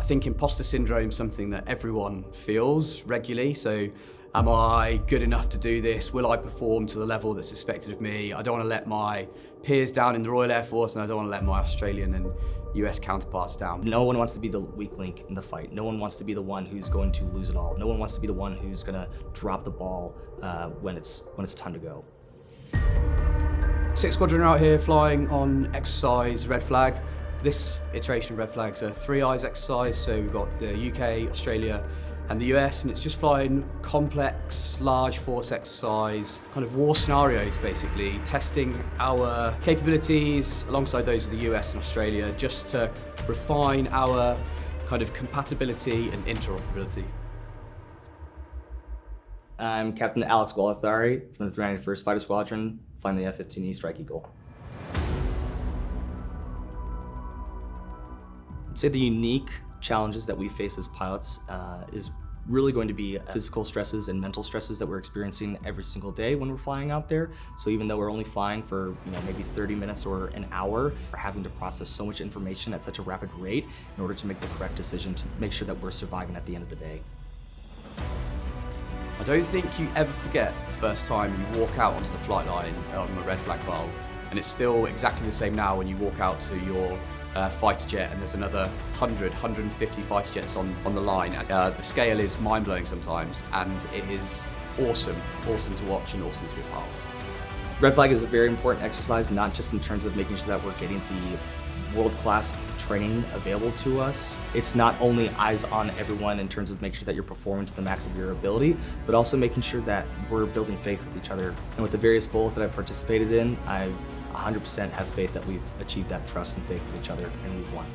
I think imposter syndrome is something that everyone feels regularly. So am I good enough to do this? Will I perform to the level that's expected of me? I don't want to let my peers down in the Royal Air Force, and I don't want to let my Australian and US counterparts down. No one wants to be the weak link in the fight. No one wants to be the one who's going to lose it all. No one wants to be the one who's going to drop the ball when it's time to go. 6th Squadron are out here flying on exercise Red Flag. This iteration of Red Flag's a 3 eyes exercise, so we've got the UK, Australia, and the US, and it's just flying complex, large force exercise, kind of war scenarios basically, testing our capabilities alongside those of the US and Australia, just to refine our kind of compatibility and interoperability. I'm Captain Alex Gualathari from the 391st Fighter Squadron, flying the F-15E Strike Eagle. I'd say the unique challenges that we face as pilots is really going to be physical stresses and mental stresses that we're experiencing every single day when we're flying out there. So even though we're only flying for maybe 30 minutes or an hour, we're having to process so much information at such a rapid rate in order to make the correct decision to make sure that we're surviving at the end of the day. I don't think you ever forget the first time you walk out onto the flight line on a Red Flag file, and it's still exactly the same now when you walk out to your fighter jet and there's another 100, 150 fighter jets on the line. The scale is mind-blowing sometimes, and it is awesome to watch and awesome to be a part of. Red Flag is a very important exercise, not just in terms of making sure that we're getting the world-class training available to us. It's not only eyes on everyone in terms of making sure that you're performing to the max of your ability, but also making sure that we're building faith with each other. And with the various bowls that I've participated in, I 100% have faith that we've achieved that trust and faith with each other, and we've won.